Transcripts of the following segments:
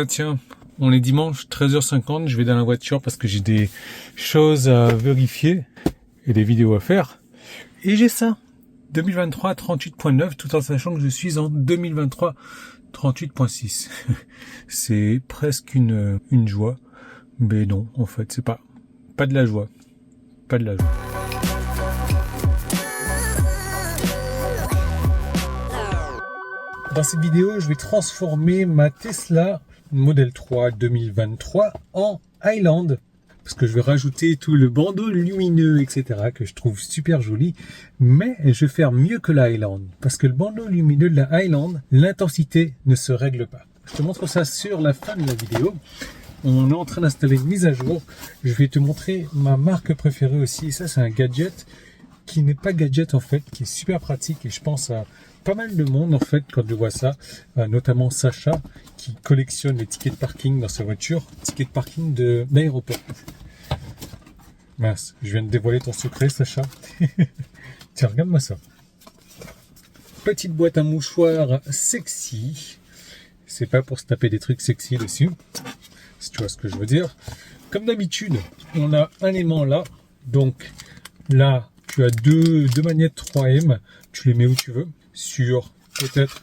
Tiens, on est dimanche, 13h50, je vais dans la voiture parce que j'ai des choses à vérifier et des vidéos à faire. Et j'ai ça, 2023 38.9, tout en sachant que je suis en 2023 38.6. C'est presque une joie, mais non, en fait, c'est pas de la joie. Pas de la joie. Dans cette vidéo, je vais transformer ma Tesla Model 3 2023 en Highland. Parce que je vais rajouter tout le bandeau lumineux, etc. que je trouve super joli. Mais je vais faire mieux que la Highland. Parce que le bandeau lumineux de la Highland, l'intensité ne se règle pas. Je te montre ça sur la fin de la vidéo. On est en train d'installer une mise à jour. Je vais te montrer ma marque préférée aussi. Et ça, c'est un gadget qui n'est pas gadget en fait, qui est super pratique. Et je pense à pas mal de monde en fait quand je vois ça, notamment Sacha qui collectionne les tickets de parking dans sa voiture, tickets de parking d'aéroport. Mince, je viens de dévoiler ton secret, Sacha. Tiens, regarde-moi ça. Petite boîte à mouchoirs sexy. C'est pas pour se taper des trucs sexy dessus, si tu vois ce que je veux dire. Comme d'habitude, on a un aimant là. Donc là, tu as deux magnettes 3M. Tu les mets où tu veux. Sur peut-être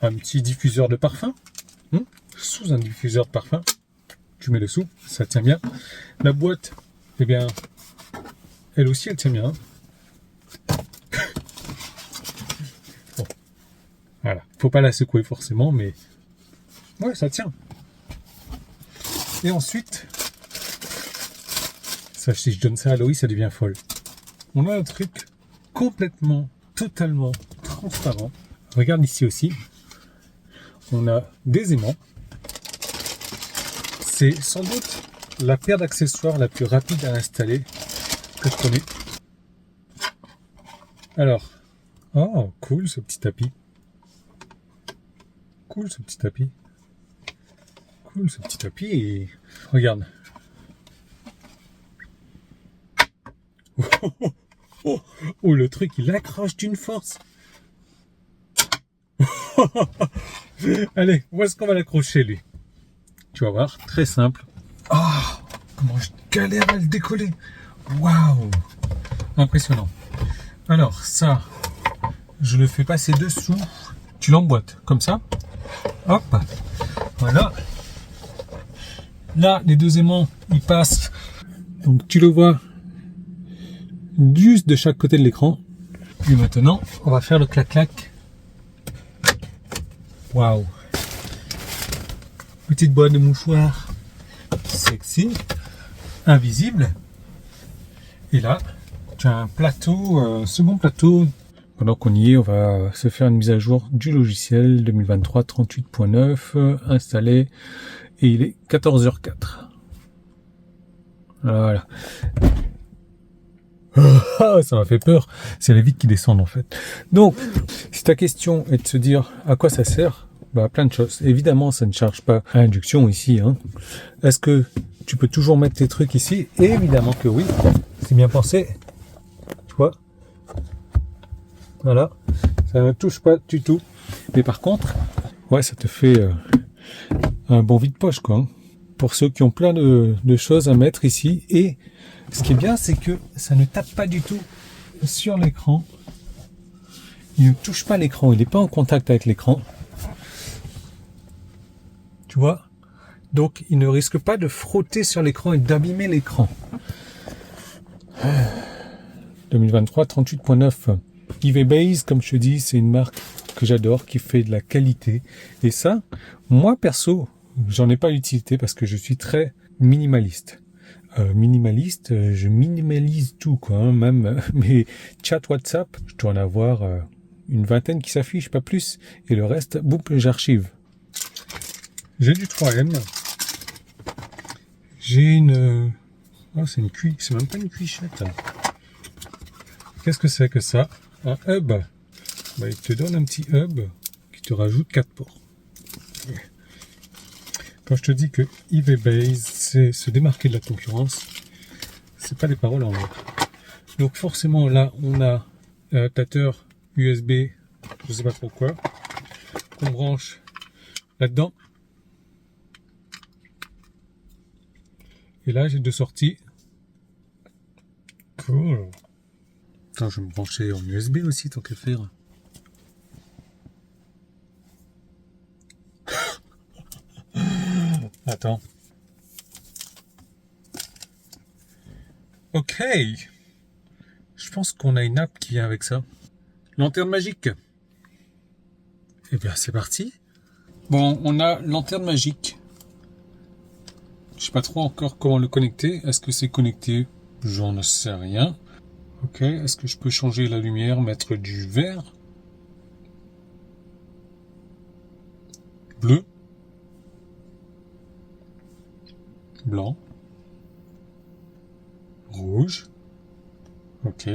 un petit diffuseur de parfum. Sous un diffuseur de parfum. Tu mets dessous, ça tient bien. La boîte, eh bien, elle aussi, elle tient bien. Bon, voilà. Faut pas la secouer forcément, mais ouais, ça tient. Et ensuite, ça, si je donne ça à Loïs, ça devient folle. On a un truc complètement, totalement transparent. Regarde ici aussi. On a des aimants. C'est sans doute la paire d'accessoires la plus rapide à installer que je connais. Alors, oh, cool ce petit tapis. Cool ce petit tapis. Cool ce petit tapis. Et regarde. Oh, le truc, il accroche d'une force. Allez, où est-ce qu'on va l'accrocher, lui? Tu vas voir, très simple. Ah, comment je galère à le décoller. Waouh, impressionnant. Alors, ça, je le fais passer dessous. Tu l'emboîtes, comme ça. Hop, voilà. Là, les deux aimants, ils passent. Donc, tu le vois juste de chaque côté de l'écran. Et maintenant, on va faire le clac-clac. Waouh. Petite boîte de mouchoirs sexy, invisible. Et là, tu as un plateau, second plateau. Pendant qu'on y est, on va se faire une mise à jour du logiciel 2023 38.9 installé. Et il est 14h04. Voilà. Ça m'a fait peur. C'est les vitres qui descendent en fait. Donc, si ta question est de se dire à quoi ça sert, bah plein de choses. Évidemment, ça ne charge pas à induction ici. Est-ce que tu peux toujours mettre tes trucs ici? Et évidemment que oui. C'est bien pensé. Tu vois? Voilà. Ça ne touche pas du tout. Mais par contre, ouais, ça te fait un bon vide-poche, quoi. Pour ceux qui ont plein de choses à mettre ici. Et ce qui est bien, c'est que ça ne tape pas du tout sur l'écran. Il ne touche pas l'écran. Il n'est pas en contact avec l'écran. Tu vois? Donc, il ne risque pas de frotter sur l'écran et d'abîmer l'écran. 2023 38.9. EVBase, comme je te dis, c'est une marque que j'adore, qui fait de la qualité. Et ça, moi, perso, j'en ai pas l'utilité parce que je suis très minimaliste. Je minimalise tout, quoi. Même mes chats WhatsApp, je dois en avoir une vingtaine qui s'affichent, pas plus. Et le reste, boum, j'archive. J'ai du 3M. J'ai une... Oh, c'est une cuille. C'est même pas une cuichette. Qu'est-ce que c'est que ça? Un hub. Bah, il te donne un petit hub qui te rajoute 4 ports. Quand je te dis que EVBase, c'est se démarquer de la concurrence, c'est pas des paroles en l'air. Donc forcément, là, on a un adaptateur USB, je sais pas pourquoi, qu'on branche là-dedans. Et là, j'ai deux sorties. Cool. Attends, je vais me brancher en USB aussi, tant qu'à faire. Attends. Ok. Je pense qu'on a une app qui vient avec ça. Lanterne magique. Eh bien, c'est parti. Bon, on a lanterne magique. Je sais pas trop encore comment le connecter. Est-ce que c'est connecté? J'en sais rien. Ok, est-ce que je peux changer la lumière, mettre du vert? Bleu? Blanc? Rouge? Ok.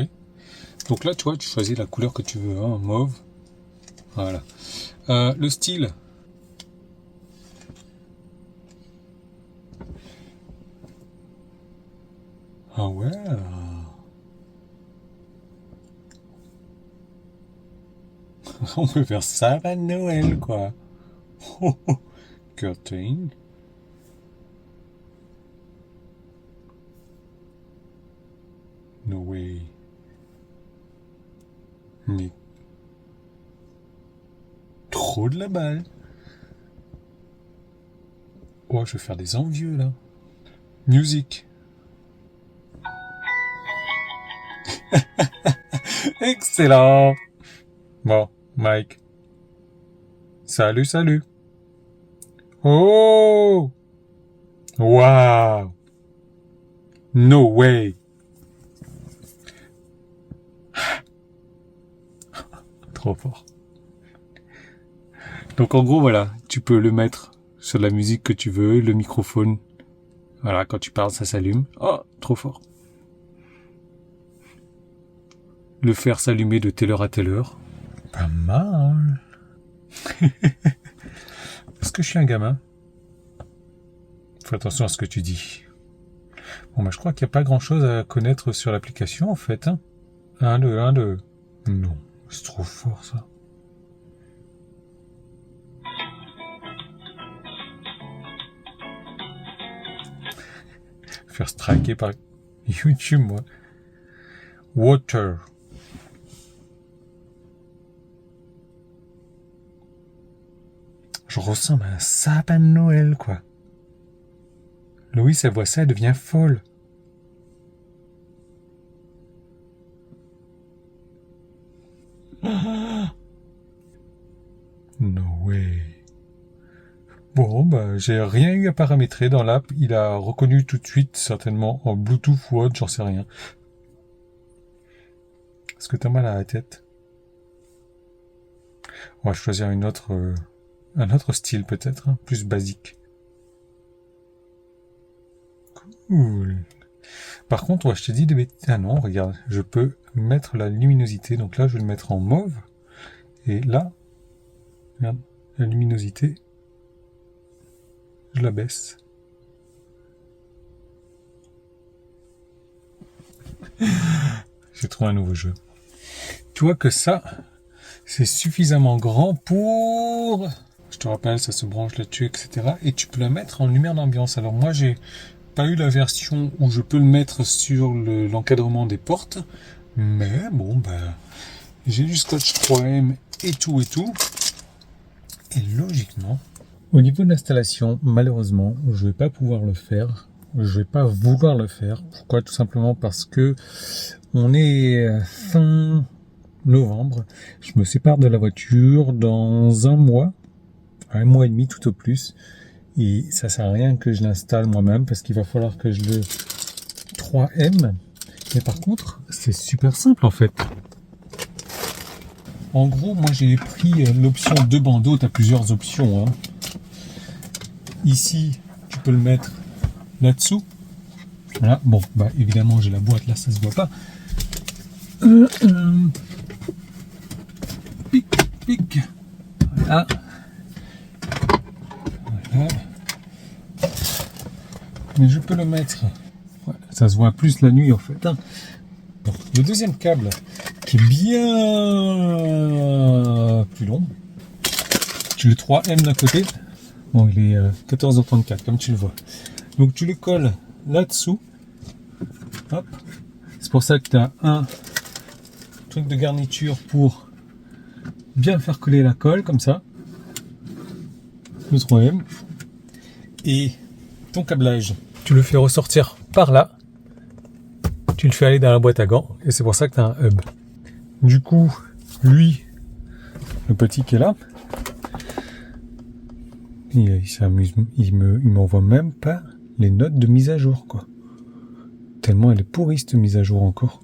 Donc là, tu vois, tu choisis la couleur que tu veux, hein, mauve. Voilà. Le style. Ah ouais. On peut faire ça à Noël, quoi. Curtain. No way. Mais trop de la balle. Oh, je vais faire des envieux là. Music. Excellent. Bon, Mike. Salut, salut. Oh. Wow. No way. Trop fort. Donc en gros, voilà, tu peux le mettre sur la musique que tu veux, le microphone. Voilà, quand tu parles, ça s'allume. Oh, trop fort. Le faire s'allumer de telle heure à telle heure. Pas mal. Est-ce que je suis un gamin? Fais attention à ce que tu dis. Bon, bah, je crois qu'il n'y a pas grand-chose à connaître sur l'application, en fait. Hein. 1, 2, 1, 2. Non, c'est trop fort, ça. Faire striker par YouTube, moi. Water. Je ressemble à un sapin de Noël, quoi. Louis, elle voit ça, elle devient folle. No way. Bon, bah, j'ai rien eu à paramétrer dans l'app. Il a reconnu tout de suite, certainement, en Bluetooth ou autre, j'en sais rien. Est-ce que t'as mal à la tête? On va choisir un autre style, peut-être, hein, plus basique. Cool. Par contre, ouais, je te dis de bêtises. Ah non, regarde, je peux mettre la luminosité. Donc là, je vais le mettre en mauve. Et là, regarde, la luminosité, je la baisse. J'ai trouvé un nouveau jeu. Tu vois que ça, c'est suffisamment grand pour... Je te rappelle, ça se branche là-dessus, etc. Et tu peux la mettre en lumière d'ambiance. Alors moi, j'ai pas eu la version où je peux le mettre sur l'encadrement des portes. Mais bon, bah, j'ai du scotch 3M et tout. Et logiquement, au niveau de l'installation, malheureusement, je vais pas pouvoir le faire. Je vais pas vouloir le faire. Pourquoi? Tout simplement parce que on est fin novembre. Je me sépare de la voiture dans un mois et demi tout au plus. Et ça sert à rien que je l'installe moi-même parce qu'il va falloir que je le 3M. Mais par contre, c'est super simple en fait. En gros, moi j'ai pris l'option 2 bandeaux. Tu as plusieurs options. Hein. Ici, tu peux le mettre là-dessous. Voilà. Bon, bah évidemment, j'ai la boîte là, ça se voit pas. Pic. Voilà. Mais je peux le mettre. Ouais, ça se voit plus la nuit en fait. Hein. Bon, le deuxième câble qui est bien plus long. Tu le 3M d'un côté. Bon, il est 14h34 comme tu le vois. Donc tu le colles là-dessous. Hop. C'est pour ça que tu as un truc de garniture pour bien faire coller la colle, comme ça. Le troisième. Et ton câblage, tu le fais ressortir par là. Tu le fais aller dans la boîte à gants. Et c'est pour ça que tu as un hub. Du coup, lui, le petit qui est là, il s'amuse, il m'envoie même pas les notes de mise à jour, quoi. Tellement elle est pourrie, cette mise à jour encore.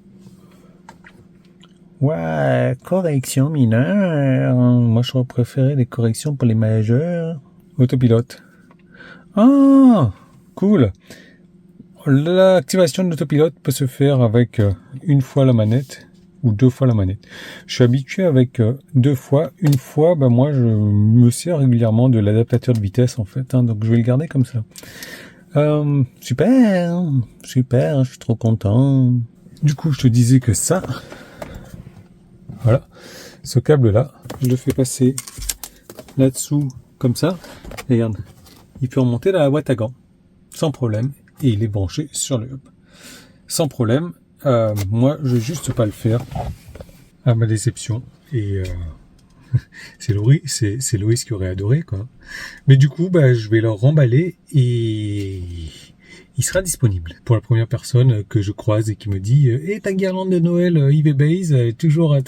Ouais, correction mineure. Moi, j'aurais préféré les corrections pour les majeurs. Autopilote. Ah, cool. L'activation de l'autopilote peut se faire avec une fois la manette ou 2 fois la manette. Je suis habitué avec 2 fois. Une fois, ben moi, je me sers régulièrement de l'adaptateur de vitesse, en fait. Donc, je vais le garder comme ça. Super, je suis trop content. Du coup, je te disais que ça, voilà, ce câble-là, je le fais passer là-dessous, comme ça. Et regarde, il peut remonter dans la boîte à gants, sans problème. Et il est branché sur le hub. Sans problème. Moi, je vais juste pas le faire, à ma déception. Et c'est Loïs qui aurait adoré, quoi. Mais du coup, bah, je vais le remballer et il sera disponible pour la première personne que je croise et qui me dit ta guirlande de Noël eBay Base est toujours elle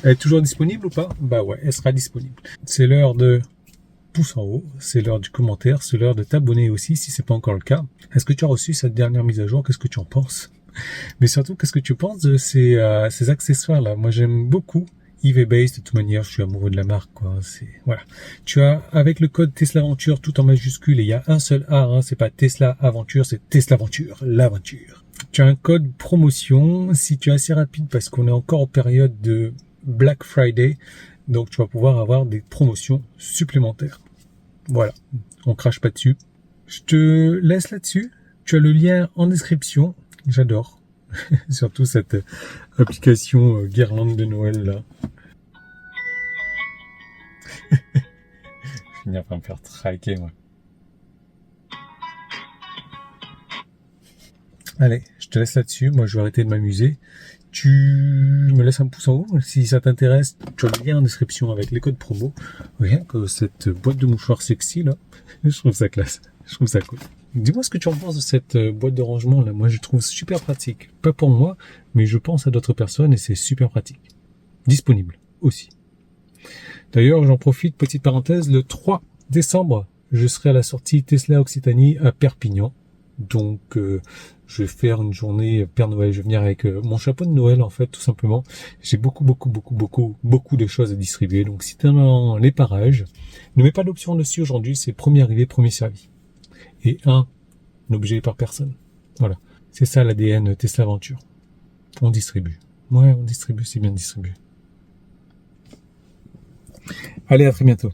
est toujours disponible ou pas? Bah ouais, elle sera disponible. C'est l'heure de pouce en haut, c'est l'heure du commentaire, c'est l'heure de t'abonner aussi si c'est pas encore le cas. Est-ce que tu as reçu cette dernière mise à jour? Qu'est-ce que tu en penses? Mais surtout, qu'est-ce que tu penses de ces accessoires-là? Moi, j'aime beaucoup eBay Base. De toute manière, je suis amoureux de la marque, quoi. Voilà. Tu as, avec le code Tesla Aventure, tout en majuscule, et il y a un seul A, hein, c'est pas Tesla Aventure, c'est Tesla Aventure, l'aventure. Tu as un code promotion, si tu es assez rapide, parce qu'on est encore en période de Black Friday, donc tu vas pouvoir avoir des promotions supplémentaires. Voilà. On crache pas dessus. Je te laisse là-dessus. Tu as le lien en description. J'adore. Surtout cette application guirlande de Noël là. Je finis par me faire traquer, moi. Allez, je te laisse là-dessus. Moi, je vais arrêter de m'amuser. Tu me laisses un pouce en haut. Si ça t'intéresse, tu as le lien en description avec les codes promo. Rien que cette boîte de mouchoirs sexy là. Je trouve ça classe. Je trouve ça cool. Dis-moi ce que tu en penses de cette boîte de rangement là. Moi, je trouve super pratique. Pas pour moi, mais je pense à d'autres personnes et c'est super pratique. Disponible aussi. D'ailleurs, j'en profite, petite parenthèse, le 3 décembre, je serai à la sortie Tesla Occitanie à Perpignan. Donc, je vais faire une journée Père Noël. Je vais venir avec mon chapeau de Noël, en fait, tout simplement. J'ai beaucoup de choses à distribuer. Donc, si tu es dans les parages, ne mets pas d'option dessus aujourd'hui. C'est premier arrivé, premier servi. Et un objet par personne. Voilà. C'est ça l'ADN Tesla Aventure. On distribue. Ouais, on distribue, c'est bien distribué. Allez, à très bientôt.